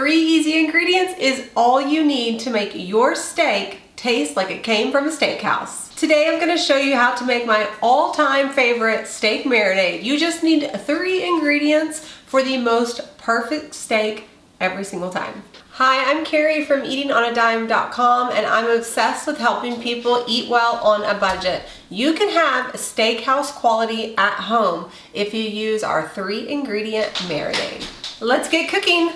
3 easy ingredients is all you need to make your steak taste like it came from a steakhouse. Today I'm going to show you how to make my all-time favorite steak marinade. You just need 3 ingredients for the most perfect steak every single time. Hi, I'm Carrie from eatingonadime.com, and I'm obsessed with helping people eat well on a budget. You can have steakhouse quality at home if you use our 3 ingredient marinade. Let's get cooking.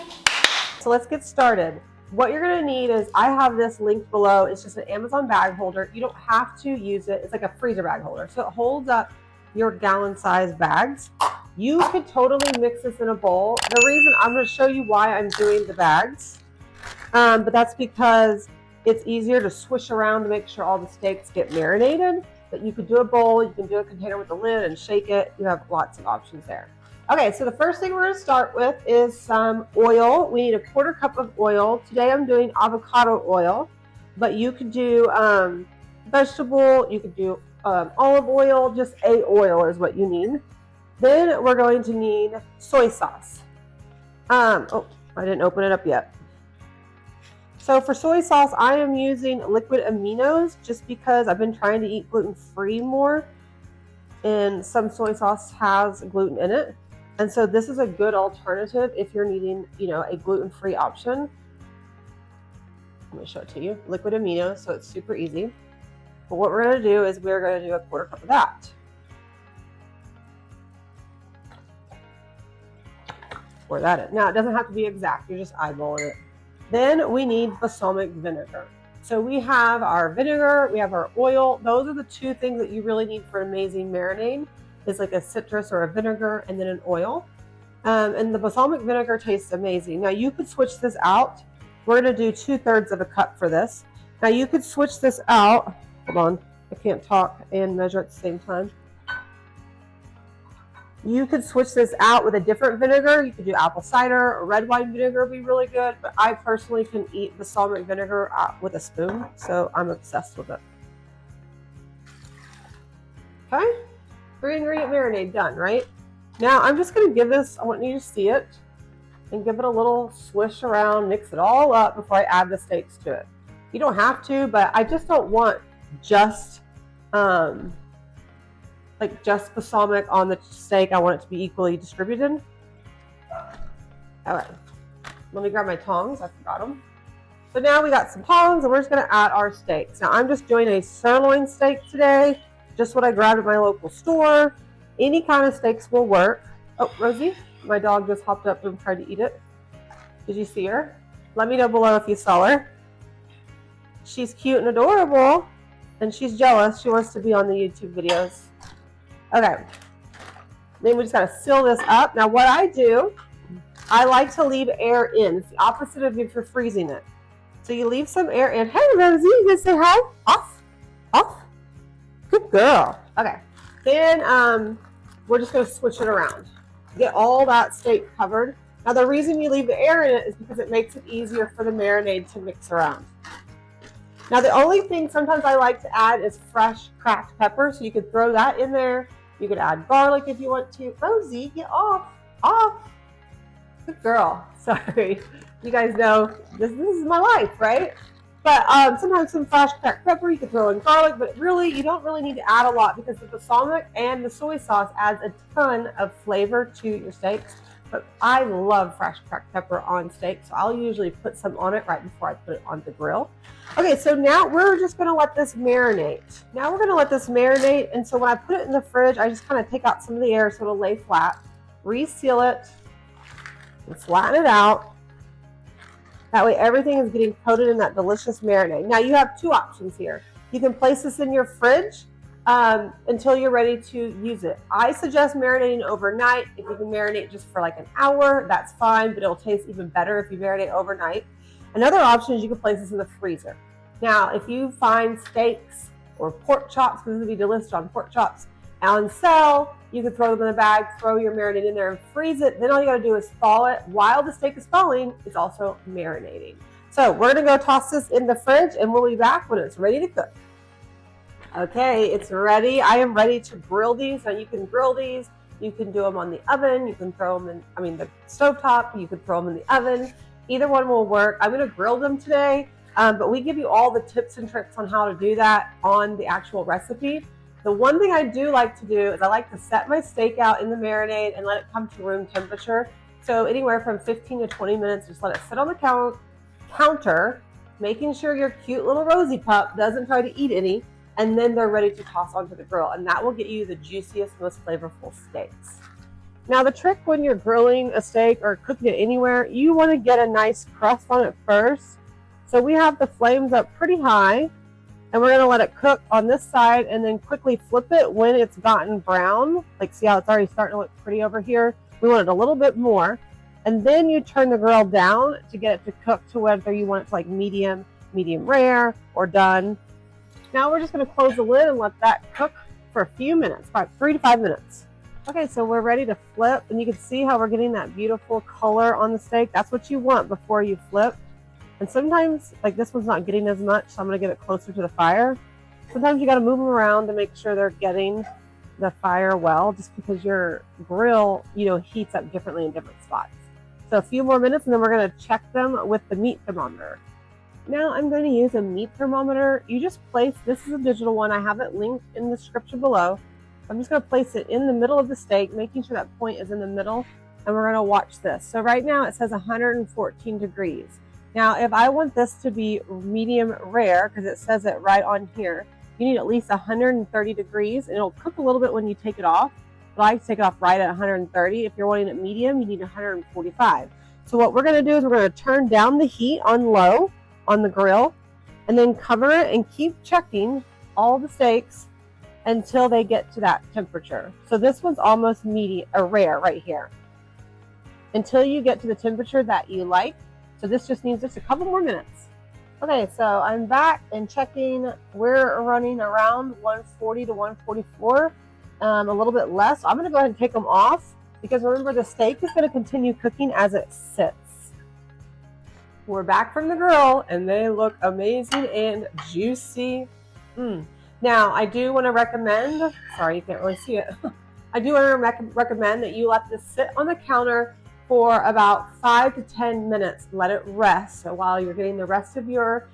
So let's get started. What you're gonna need is, I have this linked below. It's just an Amazon bag holder. You don't have to use it. It's like a freezer bag holder. So it holds up your gallon size bags. You could totally mix this in a bowl. The reason I'm gonna show you why I'm doing the bags, but that's because it's easier to swish around to make sure all the steaks get marinated. But you could do a bowl, you can do a container with a lid and shake it. You have lots of options there. Okay, so the first thing we're gonna start with is some oil. We need a 1/4 cup of oil. Today I'm doing avocado oil, but you could do vegetable, you could do olive oil, just a oil is what you need. Then we're going to need soy sauce. Oh, I didn't open it up yet. So for soy sauce, I am using liquid aminos just because I've been trying to eat gluten-free more, and some soy sauce has gluten in it. And so this is a good alternative if you're needing, a gluten-free option. Let me show it to you. Liquid aminos, so it's super easy. But what we're gonna do is we're gonna do a 1/4 cup of that. Pour that in. Now it doesn't have to be exact, you're just eyeballing it. Then we need balsamic vinegar. So we have our vinegar, we have our oil. Those are the 2 things that you really need for an amazing marinade. Is like a citrus or a vinegar and then an oil. And the balsamic vinegar tastes amazing. Now you could switch this out. We're gonna do 2/3 of a cup for this. Now you could switch this out. Hold on, I can't talk and measure at the same time. You could switch this out with a different vinegar. You could do apple cider or red wine vinegar would be really good, but I personally can eat balsamic vinegar with a spoon, so I'm obsessed with it. Okay, 3 ingredient marinade done, right? Now I'm just gonna give this, I want you to see it, and give it a little swish around, mix it all up before I add the steaks to it. You don't have to, but I just don't want just just balsamic on the steak. I want it to be equally distributed. All right, let me grab my tongs, I forgot them. So now we got some tongs and we're just gonna add our steaks. Now I'm just doing a sirloin steak today, just what I grabbed at my local store. Any kind of steaks will work. Oh, Rosie, my dog just hopped up and tried to eat it. Did you see her? Let me know below if you saw her. She's cute and adorable, and she's jealous. She wants to be on the YouTube videos. Okay, then we just gotta seal this up. Now what I do, I like to leave air in. It's the opposite of if you're freezing it. So you leave some air in. Hey Rosie, you gonna say hi? Off, off. Good girl. Okay, then we're just gonna switch it around. Get all that steak covered. Now the reason you leave the air in it is because it makes it easier for the marinade to mix around. Now the only thing sometimes I like to add is fresh cracked pepper, so you could throw that in there. You could add garlic if you want to. Rosie, get off, off. Good girl. Sorry, you guys know this is my life, right? But sometimes some fresh cracked pepper, you could throw in garlic, but really you don't really need to add a lot because the balsamic and the soy sauce adds a ton of flavor to your steaks. But I love fresh cracked pepper on steak, so I'll usually put some on it right before I put it on the grill. Okay, so now we're just gonna let this marinate. And so when I put it in the fridge, I just kind of take out some of the air so it'll lay flat, reseal it, and flatten it out. That way everything is getting coated in that delicious marinade. Now you have 2 options here. You can place this in your fridge until you're ready to use it. I suggest marinating overnight. If you can marinate just for like an hour, that's fine, but it'll taste even better if you marinate overnight. Another option is you can place this in the freezer. Now, if you find steaks or pork chops, because this would be delicious on pork chops, on sale, you can throw them in a bag, throw your marinade in there and freeze it. Then all you gotta do is thaw it. While the steak is thawing, it's also marinating. So we're gonna go toss this in the fridge and we'll be back when it's ready to cook. Okay, it's ready. I am ready to grill these. Now you can grill these. You can do them on the oven. You can throw them in, the stovetop. You could throw them in the oven. Either one will work. I'm gonna grill them today, but we give you all the tips and tricks on how to do that on the actual recipe. The one thing I do like to do is I like to set my steak out in the marinade and let it come to room temperature. So anywhere from 15 to 20 minutes, just let it sit on the counter, making sure your cute little Rosie pup doesn't try to eat any, and then they're ready to toss onto the grill. And that will get you the juiciest, most flavorful steaks. Now the trick when you're grilling a steak or cooking it anywhere, you want to get a nice crust on it first. So we have the flames up pretty high, and we're going to let it cook on this side and then quickly flip it when it's gotten brown. Like, see how it's already starting to look pretty over here? We want it a little bit more. And then you turn the grill down to get it to cook to whether you want it to like medium, medium rare, or done. Now we're just going to close the lid and let that cook for a few minutes, about 3 to 5 minutes. Okay, so we're ready to flip, and you can see how we're getting that beautiful color on the steak. That's what you want before you flip. And sometimes, like this one's not getting as much, so I'm gonna get it closer to the fire. Sometimes you gotta move them around to make sure they're getting the fire well, just because your grill, heats up differently in different spots. So a few more minutes, and then we're gonna check them with the meat thermometer. Now I'm going to use a meat thermometer. You just place, this is a digital one, I have it linked in the description below. I'm just going to place it in the middle of the steak, making sure that point is in the middle, and we're going to watch this. So right now it says 114 degrees. Now if I want this to be medium rare, because it says it right on here, you need at least 130 degrees, and it'll cook a little bit when you take it off, but I take it off right at 130. If you're wanting it medium, you need 145. So what we're going to do is we're going to turn down the heat on low on the grill, and then cover it and keep checking all the steaks until they get to that temperature. So this one's almost medium or rare right here. Until you get to the temperature that you like. So this just needs just a couple more minutes. Okay, so I'm back and checking. We're running around 140 to 144, a little bit less. I'm gonna go ahead and take them off, because remember the steak is gonna continue cooking as it sits. We're back from the grill, and they look amazing and juicy. Now, I do want to recommend, sorry, you can't really see it. I do want to recommend that you let this sit on the counter for about 5 to 10 minutes. Let it rest. So while you're getting the rest of your,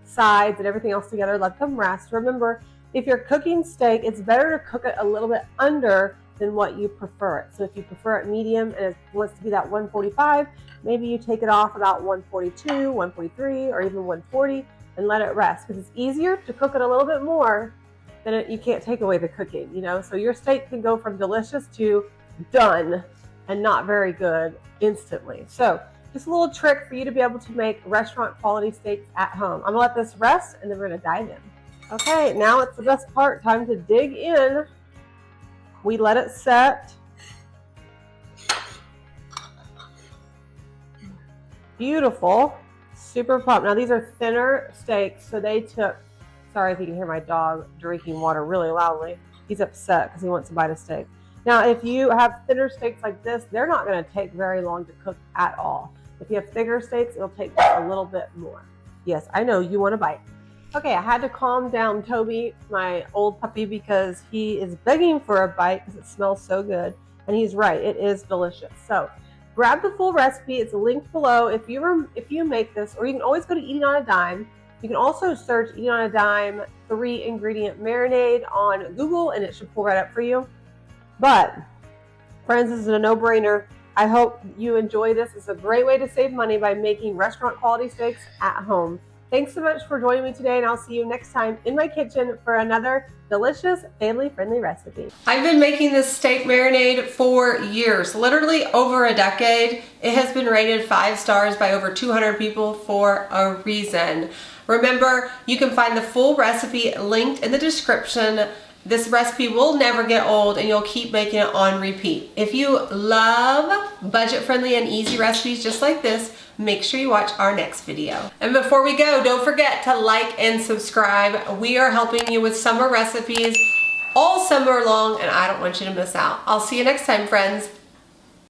sides and everything else together, let them rest. Remember, if you're cooking steak, it's better to cook it a little bit under than what you prefer it. So if you prefer it medium and it wants to be that 145, maybe you take it off about 142, 143, or even 140. And let it rest, because it's easier to cook it a little bit more than you can't take away the cooking, so your steak can go from delicious to done and not very good instantly. So just a little trick for you to be able to make restaurant quality steaks at home. I'm gonna let this rest, and then we're gonna dive in. Okay, now it's the best part, time to dig in. We let it set. Beautiful. Super plump. Now these are thinner steaks, so they took, sorry if you can hear my dog drinking water really loudly. He's upset because he wants to bite a steak. Now if you have thinner steaks like this, they're not going to take very long to cook at all. If you have thicker steaks, it'll take just a little bit more. Yes, I know you want to bite. Okay, I had to calm down Toby, my old puppy, because he is begging for a bite because it smells so good. And he's right, it is delicious. So grab the full recipe. It's linked below. If you make this, or you can always go to Eating on a Dime. You can also search Eating on a Dime 3-ingredient marinade on Google, and it should pull right up for you. But friends, this is a no-brainer. I hope you enjoy this. It's a great way to save money by making restaurant quality steaks at home. Thanks so much for joining me today, and I'll see you next time in my kitchen for another delicious, family-friendly recipe. I've been making this steak marinade for years, literally over a decade. It has been rated 5 stars by over 200 people for a reason. Remember, you can find the full recipe linked in the description. This recipe will never get old, and you'll keep making it on repeat. If you love budget-friendly and easy recipes just like this, make sure you watch our next video. And before we go, don't forget to like and subscribe. We are helping you with summer recipes all summer long, and I don't want you to miss out. I'll see you next time, friends.